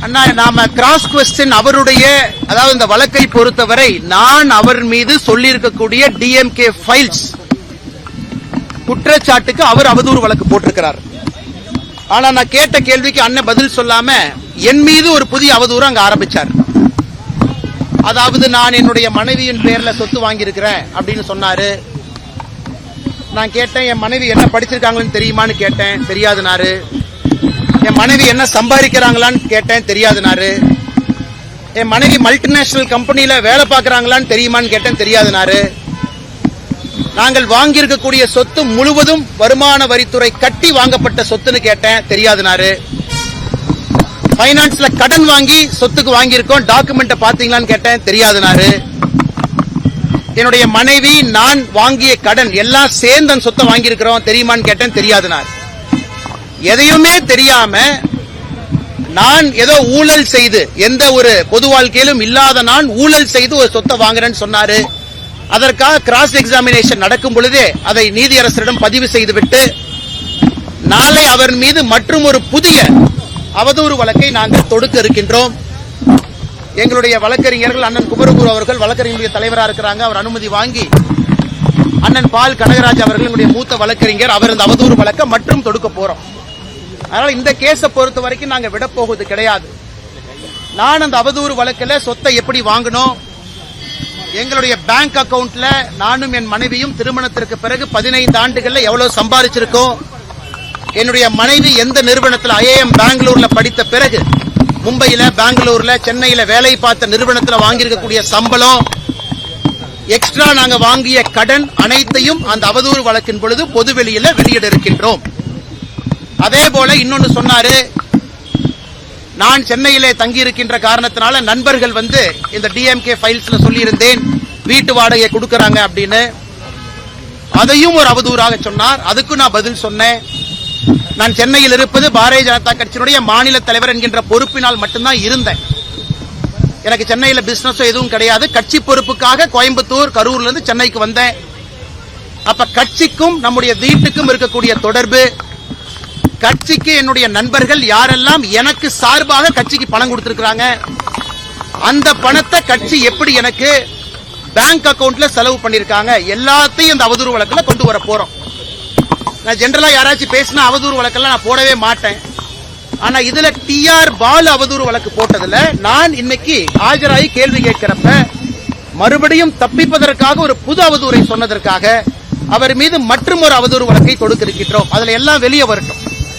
அண்ணா, நாம cross question அவருடைய, அதாவது இந்த வழக்கை பொறுத்தவரை நான் அவர் மீது சொல்லியிருக்கக்கூடிய டிஎம்கே ஃபைல்ஸ் குற்றச்சாட்டுக்கு அவர் அவதூறு வழக்கு போட்டிருக்கிறார். ஆனா நான் கேட்ட கேள்விக்கு அண்ணன் பதில் சொல்லாம என் மீது ஒரு புதிய அவதூறு அங்க ஆரம்பிச்சார். அதாவது நான் என்னுடைய மனைவியின் பேர்ல சொத்து வாங்கியிருக்கிறேன் அப்படின்னு சொன்னாரு. நான் கேட்டேன், என் மனைவி என்ன படிச்சிருக்காங்கன்னு தெரியுமான்னு கேட்டேன், தெரியாதுனாரு. என் மனைவி என்ன சம்பாதிக்கிறாங்களான்னு கேட்டேன், தெரியாதுனாரு. என் மனைவி மல்டிநேஷனல் கம்பெனியில வேலை பார்க்கறாங்களான்னு தெரியுமான்னு கேட்டேன், தெரியாதுனாரு. நாங்கள் வாங்கியிருக்கக்கூடிய சொத்து முழுவதும் வருமான வரித்துறை கட்டி வாங்கப்பட்ட சொத்துன்னு கேட்டேன், தெரியாதுனாரு. பைனான்ஸ்ல கடன் வாங்கி சொத்துக்கு வாங்கியிருக்கோம், டாக்குமெண்ட் பாத்தீங்களான்னு கேட்டேன், தெரியாதுனாரு. என்னுடைய மனைவி நான் வாங்கிய கடன் எல்லாம் சேர்ந்து அந்த சொத்தை வாங்கியிருக்கிறோம், தெரியுமான்னு கேட்டேன், தெரியாதுனாரு. எதையுமே தெரியாம நான் ஏதோ ஊழல் செய்து, எந்த ஒரு பொது வாழ்க்கையிலும் இல்லாத நான் ஊழல் செய்து ஒரு சொத்தை வாங்குறேன்னு சொன்னாரு. அதற்காக கிராஸ் எக்ஸாமினேஷன் நடக்கும் பொழுதே அதை நீதியரசரிடம் பதிவு செய்துவிட்டு நாளை அவர் மீது மற்றும் ஒரு புதிய அவதூறு வழக்கை நாங்கள் தொடுக்க இருக்கின்றோம். எங்களுடைய வழக்கறிஞர்கள் அண்ணன் குமரகுரு அவர்கள் வழக்கறிஞருடைய தலைவராக இருக்கிறாங்க. அவர் அனுமதி வாங்கி அண்ணன் பால் கனகராஜ் அவர்கள் எங்களுடைய மூத்த வழக்கறிஞர், அவர் இந்த அவதூறு வழக்கை மற்றும் தொடுக்க போறோம். அதனால இந்த கேஸை பொறுத்த வரைக்கும் நாங்க விட போவது கிடையாது. நான் அந்த அவதூறு வழக்கில் சொத்தை எப்படி வாங்கணும், எங்களுடைய பேங்க் அக்கவுண்ட்ல நானும் என் மனைவியும் திருமணத்திற்கு பிறகு 15 ஆண்டுகள்ல எவ்வளவு சம்பாதிச்சிருக்கோம், என்னுடைய மனைவி எந்த நிறுவனத்தில் ஐஏஎம் பெங்களூர்ல படித்த பிறகு மும்பையில, பெங்களூர்ல, சென்னையில வேலை பார்த்த நிறுவனத்தில் வாங்கியிருக்கக்கூடிய சம்பளம், எக்ஸ்ட்ரா நாங்க வாங்கிய கடன் அனைத்தையும் அந்த அவதூறு வழக்கின் பொழுது பொதுவெளியில வெளியிட இருக்கின்றோம். அதே போல இன்னொன்னு சொன்னாரு, நான் சென்னையிலே தங்கியிருக்கின்ற காரணத்தினால நண்பர்கள் வந்து இந்த டிஎம்கே ஃபைல்ஸ்ல சொல்லியிருந்தேன் வீட்டு வாடகை கொடுக்கறாங்க அப்படின்னு. அதையும் ஒரு அவதூறாக சொன்னார். அதுக்கு நான் பதில் சொன்னேன். நான் சென்னையில் இருப்பது பாரதிய ஜனதா கட்சியினுடைய மாநில தலைவர் என்கின்ற பொறுப்பினால் மட்டும்தான் இருந்தேன். எனக்கு சென்னையில பிசினஸ் எதுவும் கிடையாது. கட்சி பொறுப்புக்காக கோயம்புத்தூர், கரூர்ல இருந்து சென்னைக்கு வந்தேன். அப்ப கட்சிக்கும் நம்முடைய வீட்டுக்கும் இருக்கக்கூடிய தொடர்பு, கட்சிக்கு என்னுடைய நண்பர்கள் யாரெல்லாம் எனக்கு சார்பாக கட்சிக்கு பணம் கொடுத்திருக்கிறாங்க, அந்த பணத்தை கட்சி எப்படி எனக்கு பேங்க் அக்கவுண்ட்ல செலவு பண்ணிருக்காங்க, எல்லாத்தையும் இந்த அவதூறு வழக்கில் கொண்டு வர போறோம். நான் ஜெனரலா யாராச்சும் பேசினா அவதூறு வழக்கெல்லாம் நான் போடவே மாட்டேன். ஆனா இதுல டிஆர் பாலு அவதூறு வழக்கு போட்டதுல நான் இன்னைக்கு ஆஜராகி கேள்வி கேட்கிறப்ப மறுபடியும் தப்பிப்பதற்காக ஒரு புது அவதூறை சொன்னதற்காக அவர் மீது மற்றும் ஒரு அவதூறு வழக்கை தொடுக்க இருக்கின்றோம். அதுல எல்லாம் வெளியே வரட்டும்.